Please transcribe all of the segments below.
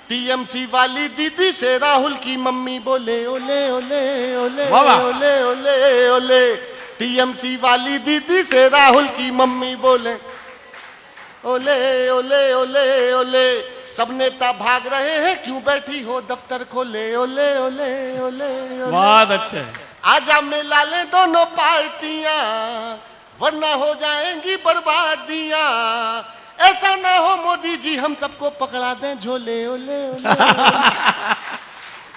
TMC वाली दीदी से राहुल की मम्मी बोले ओले ओले ओले ओले ओले ओले। टीएमसी वाली दीदी से राहुल की मम्मी बोले ओले ओले ओले ओले। सब नेता भाग रहे हैं, क्यों बैठी हो दफ्तर खोले ओले ओले ओले ओले। बहुत अच्छे। आजा मिला ले दोनों पार्टियां, वरना हो जाएंगी बर्बादियां। ऐसा ना हो मोदी जी हम सबको पकड़ा दें झोले ओले ओले।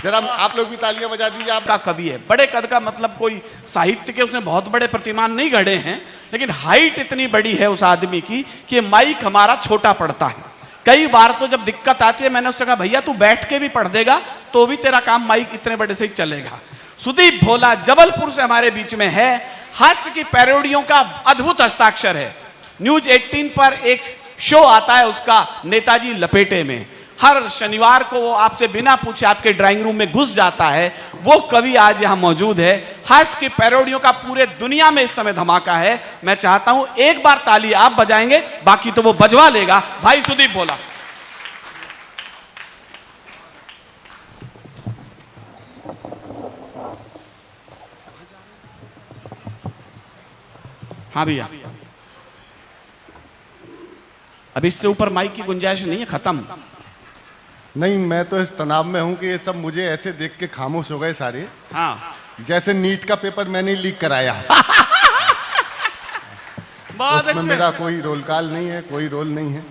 जरा आप लोग भी तालियां बजा दीजिए। आपका कवि है, बड़े कद का, मतलब कोई साहित्य के उसने बहुत बड़े प्रतिमान नहीं गढ़े हैं, लेकिन हाइट इतनी बड़ी है उस आदमी की कि माइक हमारा छोटा पड़ता है। कई बार तो जब दिक्कत आती है, मैंने उससे कहा भैया तू बैठ के भी पढ़ देगा तो भी तेरा काम माइक इतने बड़े से ही चलेगा। सुदीप भोला जबलपुर से हमारे बीच में है। हास्य की पैरोडियों का अद्भुत हस्ताक्षर है। न्यूज 18 पर एक शो आता है उसका, नेताजी लपेटे में। हर शनिवार को वो आपसे बिना पूछे आपके ड्राइंग रूम में घुस जाता है। वो कवि आज यहां मौजूद है। हास्य की पैरोडियों का पूरे दुनिया में इस समय धमाका है। मैं चाहता हूं एक बार ताली आप बजाएंगे, बाकी तो वो बजवा लेगा। भाई सुदीप भोला। हाँ भैया, अब इससे ऊपर माइक की गुंजाइश नहीं है, खत्म। नहीं, मैं तो इस तनाव में हूं कि ये सब मुझे ऐसे देख के खामोश हो गए सारे। हाँ, जैसे नीट का पेपर मैंने लीक कराया। बहुत उसमें अच्छे। मेरा कोई रोल कॉल नहीं है, कोई रोल नहीं है।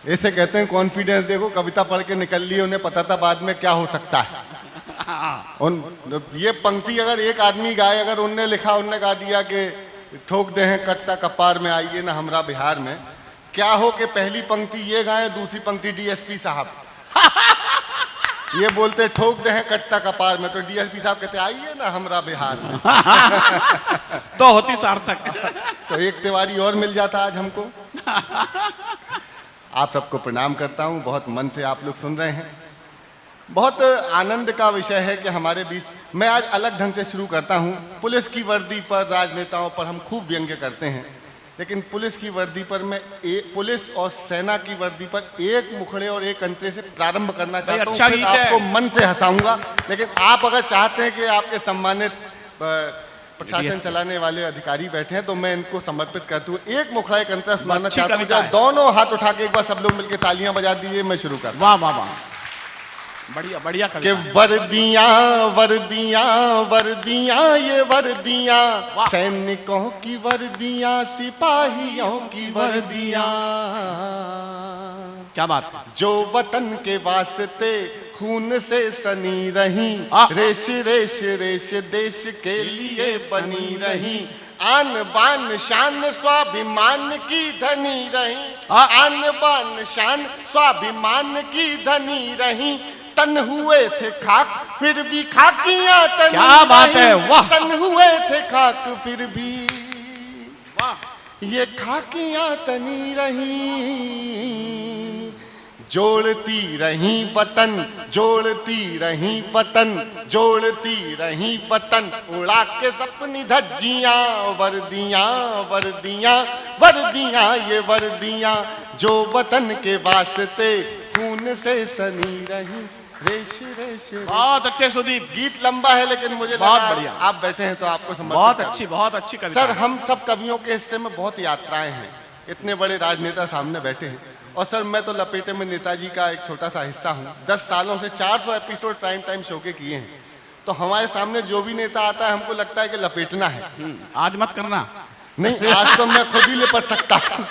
ऐसे कहते हैं कॉन्फिडेंस। देखो, कविता पढ़ के निकल ली, उन्हें पता था बाद में क्या हो सकता है। ये पंक्ति अगर एक आदमी गाए, अगर उनने लिखा, उनने गा दिया कि ठोक दे हैं कट्टा कपार में, आइए ना हमरा बिहार में। क्या हो कि पहली पंक्ति ये गाए, दूसरी पंक्ति डीएसपी साहब ये बोलते ठोक दे हैं कट्टा कपार में, तो डीएसपी साहब कहते आइए ना हमरा बिहार में। तो होती सार्थक। तो एक तिवारी और मिल जाता आज हमको। आप सबको प्रणाम करता हूं, बहुत मन से आप लोग सुन रहे हैं। बहुत आनंद का विषय है कि हमारे बीच, मैं आज अलग ढंग से शुरू करता हूं। पुलिस की वर्दी पर, राजनेताओं पर हम खूब व्यंग्य करते हैं, लेकिन पुलिस की वर्दी पर मैं पुलिस और सेना की वर्दी पर एक मुखड़े और एक अंतरे से प्रारंभ करना चाहता हूं। अच्छा फिर आपको मन से हंसाऊंगा, लेकिन आप अगर चाहते हैं कि आपके सम्मानित प्रशासन चलाने वाले अधिकारी बैठे हैं तो मैं इनको समर्पित करता हूँ। एक मुखड़ा एक अंतरा सुनाना चाहता हूँ। दोनों हाथ उठा के एक बार सब लोग मिलकर तालियां बजा दीजिए। मैं शुरू करता हूं। वाह वाह वाह, बढ़िया बढ़िया। कि वर्दियां वर्दियां वर्दियां ये वर्दियां, सैनिकों की वर्दियां, सिपाहियों की वर्दियां। क्या बात। जो वतन के वास्ते खून से सनी रही, रेश रेश रेश देश के लिए बनी रही। आन बान शान स्वाभिमान की धनी रही, आन बान शान स्वाभिमान की धनी रही। तन हुए थे खाक फिर भी खाकियां तनी। क्या बात है, वाह। तन हुए थे खाक फिर भी ये खाकियां तनी रही। जोड़ती रही वतन, जोड़ती रही वतन, जोड़ती रही वतन। उड़ा के सपनी धज्जियां, वर्दियां वर्दियां वर्दियां ये वर्दियां। जो वतन के वास्ते खून से सनी रही, रेश रेश। बहुत अच्छे सुदीप। गीत लंबा है, लेकिन मुझे बहुत लगा बढ़िया। आप बैठे हैं तो आपको समझ। बहुत अच्छी कविता। सर, हम सब कवियों के हिस्से में बहुत यात्राएं हैं। इतने बड़े राजनेता सामने बैठे हैं, और सर मैं तो लपेटे में नेताजी का एक छोटा सा हिस्सा हूँ। 10 सालों से 400 एपिसोड प्राइम टाइम शो के किए हैं। तो हमारे सामने जो भी नेता आता है हमको लगता है कि लपेटना है। आज मत करना। नहीं, आज तो मैं खुद ही लिपट सकता हूँ।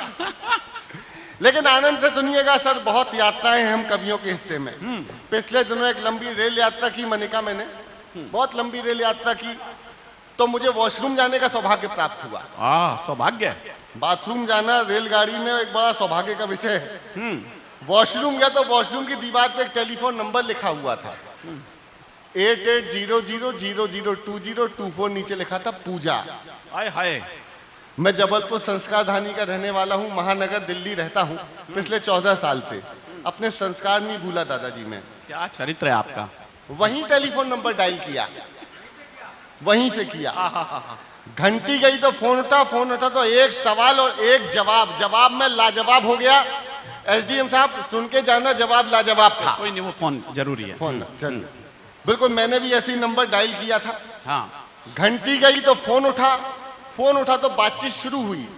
लेकिन आनंद से सुनिएगा सर, बहुत यात्राएं हैं हम कवियों के हिस्से में। पिछले दिनों एक लंबी रेल यात्रा की मनिका, मैंने बहुत लंबी रेल यात्रा की, तो मुझे वॉशरूम जाने का सौभाग्य प्राप्त हुआ। सौभाग्य। बाथरूम जाना रेलगाड़ी में एक बड़ा सौभाग्य का विषय है। वॉशरूम गया तो वॉशरूम की दीवार पे एक टेलीफोन नंबर लिखा हुआ था, 8800002024। नीचे लिखा था पूजा। हाय हाय। मैं जबलपुर संस्कारधानी का रहने वाला हूँ, महानगर दिल्ली रहता हूँ पिछले 14 साल से। अपने संस्कार नहीं भूला दादाजी में। क्या चरित्र है आपका। वहीं टेलीफोन नंबर डायल किया, वहीं से किया। घंटी गई तो फोन उठा तो एक सवाल और एक जवाब। जवाब में लाजवाब हो गया। एसडीएम साहब सुन के जाना, जवाब लाजवाब था। कोई नहीं, वो फोन जरूरी है। फोन चल, बिल्कुल मैंने भी ऐसी नंबर डायल किया था। हाँ, घंटी गई तो फोन उठा तो बातचीत शुरू हुई।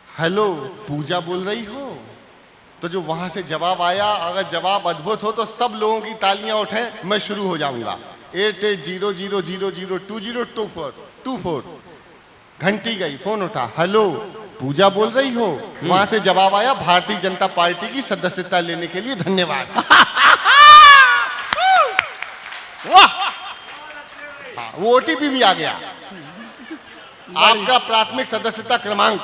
हेलो, पूजा बोल रही हो? तो जो वहां से जवाब आया, अगर जवाब अद्भुत हो तो सब लोगों की तालियां उठे, मैं शुरू हो जाऊंगा। 8800002024। घंटी गई, फोन उठा, हेलो पूजा बोल रही हो? वहां से जवाब आया, भारतीय जनता पार्टी की सदस्यता लेने के लिए धन्यवाद। वाह, हाँ, वो ओटीपी भी आ गया, आपका प्राथमिक सदस्यता क्रमांक।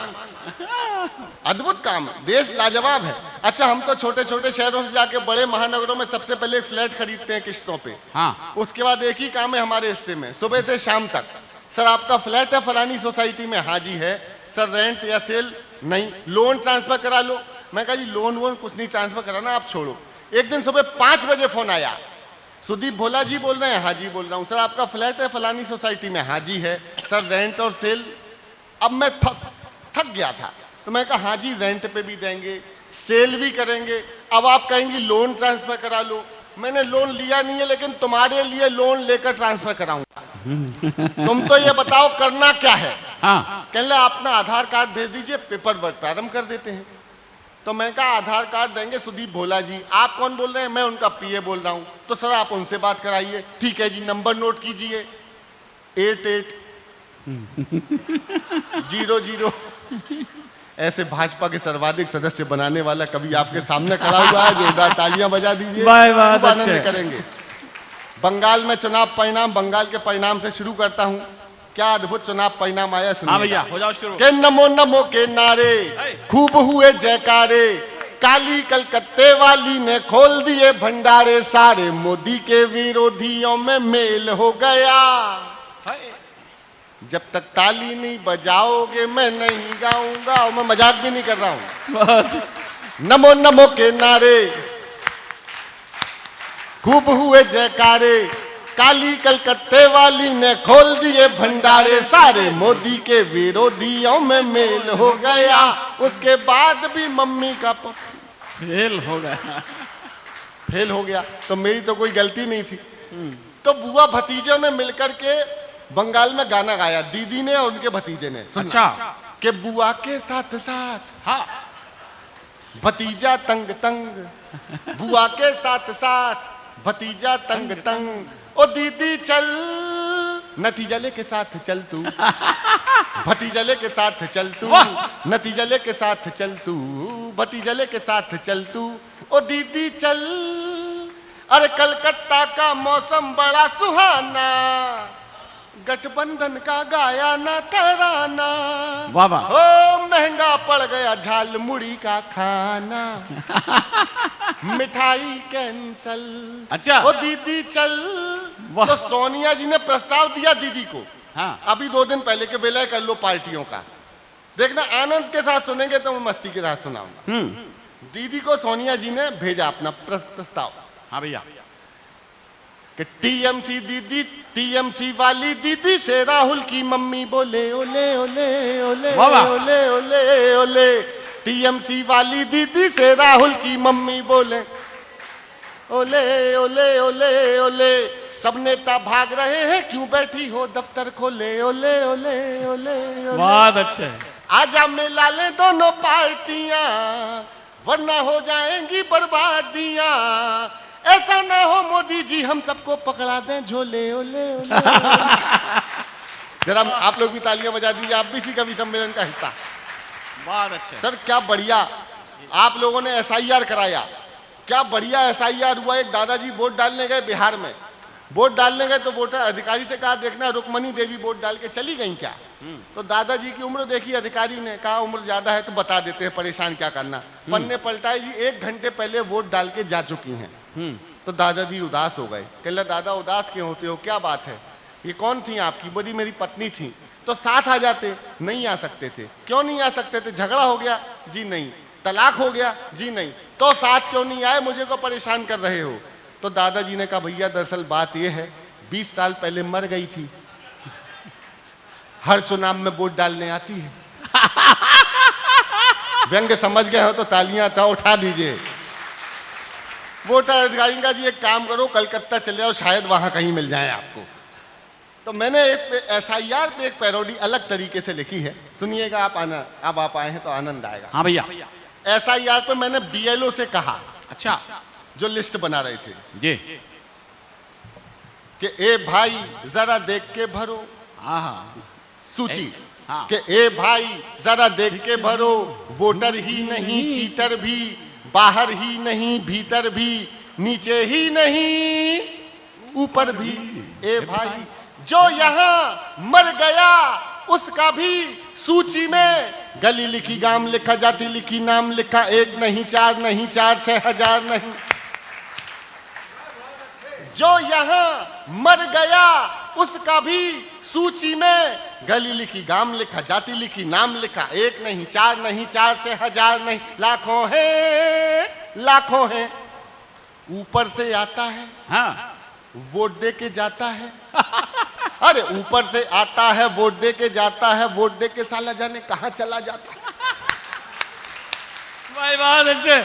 अद्भुत काम है, देश लाजवाब है। अच्छा, हम तो छोटे छोटे शहरों से जाके बड़े महानगरों में सबसे पहले एक फ्लैट खरीदते हैं किस्तों पे। हाँ, उसके बाद एक ही काम है हमारे हिस्से में, सुबह से शाम तक, सर आपका फ्लैट है फलानी सोसाइटी में? हाँ जी है। सर रेंट या सेल? नहीं। लोन ट्रांसफर करा लो? मैं कहा जी लोन वोन कुछ नहीं ट्रांसफर कराना, आप छोड़ो। एक दिन सुबह 5 बजे फोन आया, सुदीप भोला जी बोल रहे हैं? हाँ जी बोल रहा हूँ। सर आपका फ्लैट है फलानी सोसाइटी में? हाँ जी है। सर रेंट और सेल? अब मैं थक गया था, तो मैं कहा हाँ जी रेंट पे भी देंगे, सेल भी करेंगे, अब आप कहेंगी लोन ट्रांसफर करा लो। मैंने लोन लिया नहीं है, लेकिन तुम्हारे लिए लोन लेकर ट्रांसफर कराऊंगा। तुम तो ये बताओ करना क्या है? हाँ, कहने अपना आधार कार्ड भेज दीजिए, पेपर वर्क प्रारंभ कर देते हैं। तो मैं कहा आधार कार्ड देंगे सुदीप भोला जी। आप कौन बोल रहे हैं? मैं उनका पीए बोल रहा हूँ। तो सर आप उनसे बात कराइए। ठीक है जी, नंबर नोट कीजिए, 8800। ऐसे भाजपा के सर्वाधिक सदस्य बनाने वाला कभी आपके सामने खड़ा हुआ है? जोरदार तालियां बजा दीजिए, खूब आनंद करेंगे। बंगाल में चुनाव परिणाम, बंगाल के परिणाम से शुरू करता हूं। क्या अद्भुत चुनाव परिणाम आया, सुनिए। हाँ भैया, हो जाओ शुरू। के नमो नमो के नारे खूब हुए जयकारे, काली कलकत्ते वाली ने खोल दिए भंडारे, सारे मोदी के विरोधियों में मेल हो गया। जब तक ताली नहीं बजाओगे मैं नहीं गाऊंगा। और मैं मजाक भी नहीं कर रहा हूं। नमो नमो के नारे खूब हुए जयकारे, काली कलकत्ते वाली ने खोल दिए भंडारे, सारे मोदी के विरोधियों में मेल हो गया। उसके बाद भी मम्मी का फेल हो गया। फेल हो गया तो मेरी तो कोई गलती नहीं थी। तो बुआ भतीजों ने मिलकर के बंगाल में गाना गाया, दीदी ने और उनके भतीजे ने। अच्छा, कि बुआ के साथ साथ हाँ, भतीजा तंग तंग, बुआ के साथ साथ भतीजा तंग तंग। ओ दीदी चल, नतीजा लेके साथ चल तू, भतीजा लेके साथ चल तू, नतीजा लेके साथ चल तू, भतीजा लेके साथ चल तू। ओ दीदी चल, अरे कलकत्ता का मौसम बड़ा सुहाना, गठबंधन का गाया ना तराना। वाह वाह। ओ महंगा पड़ गया झाल मुड़ी का खाना, मिठाई कैंसल। अच्छा, ओ दीदी चल। तो सोनिया जी ने प्रस्ताव दिया दीदी को, हाँ, अभी 2 दिन पहले के विलय कर लो पार्टियों का। देखना आनंद के साथ सुनेंगे तो मैं मस्ती के साथ सुनाऊंगा। दीदी को सोनिया जी ने भेजा अपना प्रस्ताव। हाँ भैया, कि टीएमसी दीदी, टीएमसी वाली दीदी से राहुल की मम्मी बोले ओले ओले ओले ओले ओले ओले। टीएमसी वाली दीदी से राहुल की मम्मी बोले ओले ओले ओले ओले। सब नेता भाग रहे हैं, क्यों बैठी हो दफ्तर खोले ओले ओले ओले ओले। बहुत अच्छे। आजा मिला ले दोनों पार्टियां, वरना हो जाएंगी बर्बादियां। ऐसा ना हो मोदी जी हम सबको पकड़ा दें झोले ओले ओले। जरा आप लोग भी तालियां बजा दीजिए, आप भी इसी कवि सम्मेलन का हिस्सा। बहुत अच्छे सर क्या बढ़िया आप लोगों ने एसआईआर कराया, क्या बढ़िया एसआईआर हुआ। एक दादाजी वोट डालने गए बिहार में, वोट डालने गए तो वोटर अधिकारी से कहा देखना रुक्मणी देवी वोट डाल के चली गई क्या? तो दादाजी की उम्र देखी, अधिकारी ने कहा उम्र ज्यादा है तो बता देते हैं, परेशान क्या करना। पन्ने पलटाए जी 1 घंटे पहले वोट डाल के जा चुकी हैं। तो दादाजी उदास हो गए। कहला दादा उदास क्यों होते हो, क्या बात है? ये कौन थी आपकी? बोली मेरी पत्नी थी। तो साथ आ जाते। नहीं आ सकते थे। क्यों नहीं आ सकते थे? झगड़ा हो गया? जी नहीं। तलाक हो गया? जी नहीं। तो साथ क्यों नहीं आए, मुझे को परेशान कर रहे हो? तो दादाजी ने कहा भैया दरअसल बात यह है 20 साल पहले मर गई थी, हर चुनाव में वोट डालने आती है। व्यंग समझ गए हो तो तालियां था उठा दीजिए। वोटर अधिकारी का जी एक काम करो, कलकत्ता चले जाओ, शायद वहां कहीं मिल जाए आपको। तो मैंने एक SIR पे एक पैरोडी अलग तरीके से लिखी है, सुनिएगा आप। अब आप आए हैं तो आनंद आएगा। हाँ भैया। SIR पे मैंने BLO से कहा, अच्छा जो लिस्ट बना रहे थे, जी। कि ए भाई जरा देख के भरो हाँ सूची, हाँ। कि ए भाई जरा देख के भरो, वोटर ही नहीं चीटर भी, बाहर ही नहीं भीतर भी, नीचे ही नहीं ऊपर भी। ए भाई जो यहाँ मर गया उसका भी सूची में, गली लिखी गांव लिखा जाति लिखी नाम लिखा, 1 नहीं 4 नहीं 4 6,000 नहीं। जो यहाँ मर गया उसका भी सूची में, गली लिखी गांव लिखा जाति लिखी नाम लिखा, 1 नहीं 4 नहीं 4 6,000 नहीं, लाखों हैं लाखों हैं। ऊपर से आता है हाँ। वोट दे के जाता है। अरे ऊपर से आता है वोट दे के जाता है, वोट दे के साला जाने कहां चला जाता है। भाई बहुत अच्छे।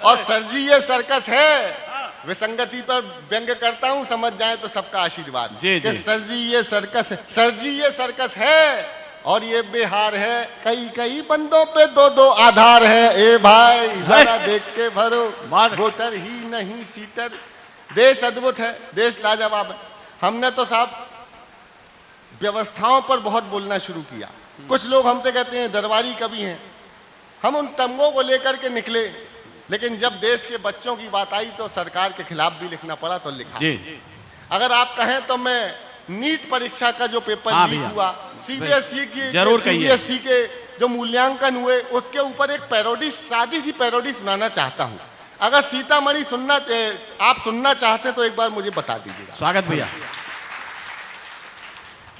और सर जी ये सर्कस है, विसंगति पर व्यंग करता हूं, समझ जाए तो सबका आशीर्वाद। जी, कि जी। सर जी ये सर्कस है, सर जी ये सर्कस है और ये बिहार है, कई कई बंदों पे 2-2 आधार है। ए भाई जरा देख के भरो, वोटर ही नहीं चीटर। देश अद्भुत है, देश लाजवाब है। हमने तो साहब व्यवस्थाओं पर बहुत बोलना शुरू किया। कुछ लोग हमसे कहते हैं दरबारी कवि हैं, हम उन तमगों को लेकर के निकले, लेकिन जब देश के बच्चों की बात आई तो सरकार के खिलाफ भी लिखना पड़ा, तो लिखा। जी। अगर आप कहें तो मैं नीट परीक्षा का जो पेपर हाँ लीक हुआ, CBSE की, जरूर कहिए। CBSE के जो मूल्यांकन हुए, उसके ऊपर एक पैरोडी, सादी सी पैरोडी सुनाना चाहता हूं। अगर सीतामढ़ी आप सुनना चाहते हैं तो एक बार मुझे बता दीजिएगा। स्वागत भैया।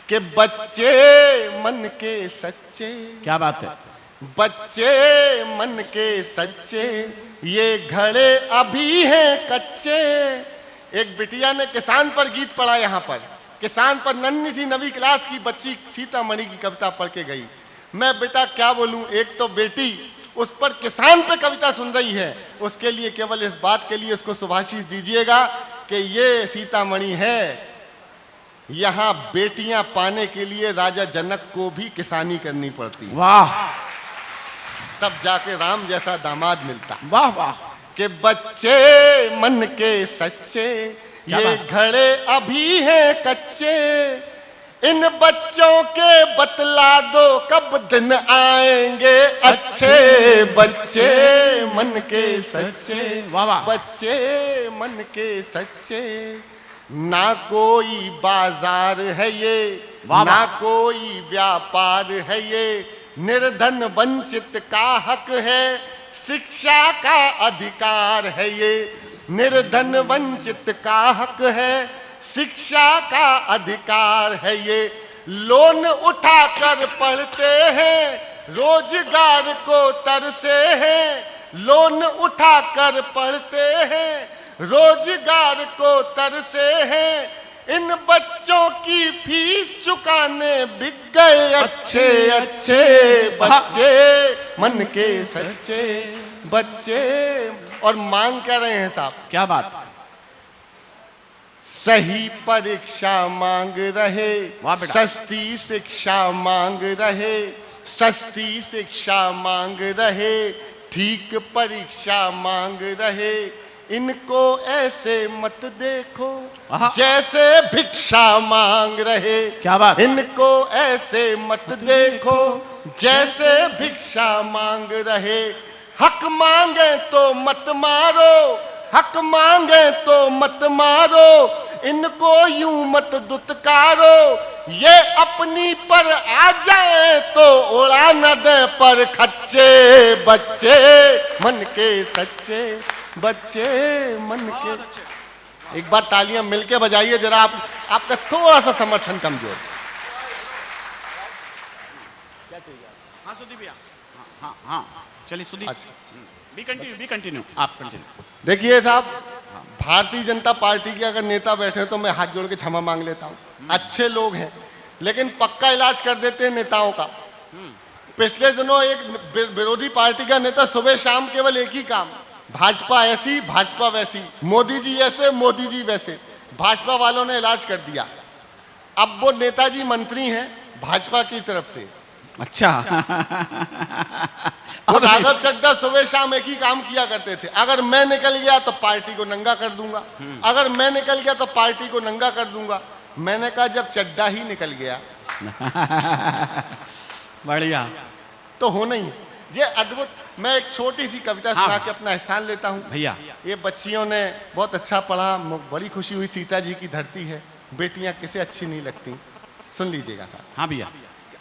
कि बच्चे मन के सच्चे, क्या बात है। बच्चे मन के सच्चे, ये घड़े अभी हैं कच्चे। एक बिटिया ने किसान पर गीत पढ़ा, यहाँ पर किसान पर नन्ही सी नवी क्लास की बच्ची सीतामढ़ी की कविता पढ़ के गई। मैं बेटा क्या बोलूं, एक तो बेटी उस पर किसान पे कविता सुन रही है, उसके लिए केवल इस बात के लिए उसको सुभाषित दीजिएगा कि ये सीतामढ़ी है, यहाँ बेटियां पाने के लिए राजा जनक को भी किसानी करनी पड़ती, वाह, तब जाके राम जैसा दामाद मिलता। वाह वाह। कि बच्चे मन के सच्चे, ये घड़े अभी हैं कच्चे, इन बच्चों के बतला दो कब दिन आएंगे अच्छे। बच्चे मन के सच्चे, वाह वाह। बच्चे मन के सच्चे, ना कोई बाजार है ये, ना कोई व्यापार है ये, निर्धन वंचित का हक है, शिक्षा का अधिकार है ये। निर्धन वंचित का हक है, शिक्षा का अधिकार है ये। लोन उठाकर पढ़ते हैं, रोजगार को तरसे हैं। लोन उठाकर पढ़ते हैं, रोजगार को तरसे हैं। इन बच्चों की फीस चुकाने बिक गए अच्छे अच्छे बच्चे मन के सच्चे बच्चे। और मांग क्या रहे हैं साहब, क्या बात। सही परीक्षा मांग रहे, सस्ती शिक्षा मांग रहे, सस्ती शिक्षा मांग रहे, ठीक परीक्षा मांग रहे। इनको ऐसे मत देखो जैसे भिक्षा मांग रहे। क्या बात। इनको ऐसे मत देखो जैसे भिक्षा मांग रहे। हक मांगे तो मत मारो, हक मांगे तो मत मारो, इनको यूं मत दुत्कारो। ये अपनी पर आ जाए तो उड़ा न दे पर खच्चे। बच्चे मन के सच्चे, बच्चे मन के। एक बार तालियां मिलके बजाइए जरा, आपका थोड़ा सा समर्थन कमजोर। क्या चाहिए? हाँ सुदीप भैया, हाँ हाँ चलिए सुदीप, बी कंटिन्यू, आप कंटिन्यू। देखिए साहब, भारतीय जनता पार्टी के अगर नेता बैठे तो मैं हाथ जोड़ के क्षमा मांग लेता हूँ। अच्छे लोग हैं लेकिन पक्का इलाज कर देते हैं नेताओं का। पिछले दिनों एक विरोधी पार्टी का नेता सुबह शाम केवल एक ही काम, भाजपा ऐसी भाजपा वैसी, मोदी जी ऐसे मोदी जी वैसे। भाजपा वालों ने इलाज कर दिया, अब वो नेताजी मंत्री हैं भाजपा की तरफ से। अच्छा। वो राघव चड्ढा सुबह शाम एक ही काम किया करते थे, अगर मैं निकल गया तो पार्टी को नंगा कर दूंगा, अगर मैं निकल गया तो पार्टी को नंगा कर दूंगा। मैंने कहा जब चड्ढा ही निकल गया बढ़िया, तो होना ही। ये अद्भुत। मैं एक छोटी सी कविता सुना के अपना स्थान लेता हूँ भैया। ये बच्चियों ने बहुत अच्छा पढ़ा, बड़ी खुशी हुई। सीता जी की धरती है, बेटियां किसे अच्छी नहीं लगती, सुन लीजिएगा। हाँ भैया।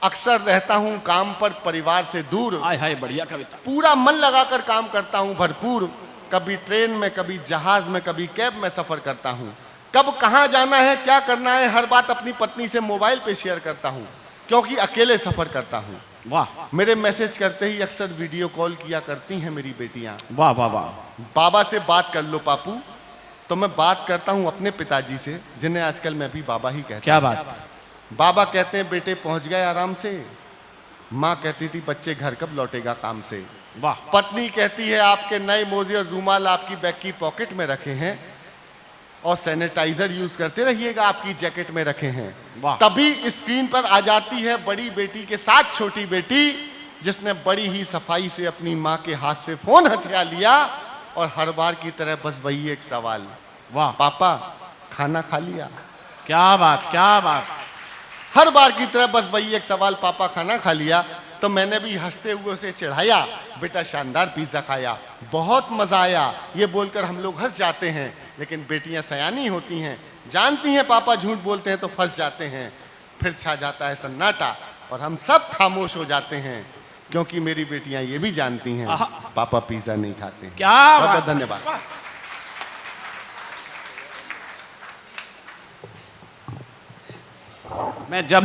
अक्सर रहता हूँ काम पर परिवार से दूर, हाय हाय बढ़िया कविता। पूरा मन लगाकर काम करता हूँ भरपूर, कभी ट्रेन में कभी जहाज में कभी कैब में सफर करता हूँ। कब कहाँ जाना है क्या करना है हर बात अपनी पत्नी से मोबाइल पे शेयर करता हूँ, क्योंकि अकेले सफर करता हूँ। वाह। मेरे मैसेज करते ही अक्सर वीडियो कॉल किया करती हैं मेरी बेटियां। वाह वाह वाह। बाबा से बात कर लो पापू, तो मैं बात करता हूँ अपने पिताजी से, जिन्हें आजकल मैं भी बाबा ही कहता हूँ। क्या बात। बाबा कहते हैं बेटे पहुंच गए आराम से, माँ कहती थी बच्चे घर कब लौटेगा काम से। वाह। पत्नी कहती है आपके नए मोजे और रूमाल आपकी बैग की पॉकेट में रखे हैं, और सैनिटाइजर यूज करते रहिएगा आपकी जैकेट में रखे हैं। तभी स्क्रीन पर आ जाती है बड़ी बेटी के साथ छोटी बेटी, जिसने बड़ी ही सफाई से अपनी माँ के हाथ से फोन हथिया लिया, और हर बार की तरह बस वही एक सवाल, वाह पापा खाना खा लिया। क्या बात क्या बात। हर बार की तरह बस वही एक सवाल, पापा खाना खा लिया। तो मैंने भी हंसते हुए उसे चिढ़ाया, बेटा शानदार पिज्जा खाया, बहुत मजा आया। ये बोलकर हम लोग हंस जाते हैं, लेकिन बेटियां सयानी होती हैं, जानती हैं पापा झूठ बोलते हैं तो फंस जाते हैं। फिर छा जाता है सन्नाटा और हम सब खामोश हो जाते हैं, क्योंकि मेरी बेटियां ये भी जानती हैं पापा पिज्जा नहीं खाते हैं। क्या बहुत बहुत धन्यवाद। मैं जब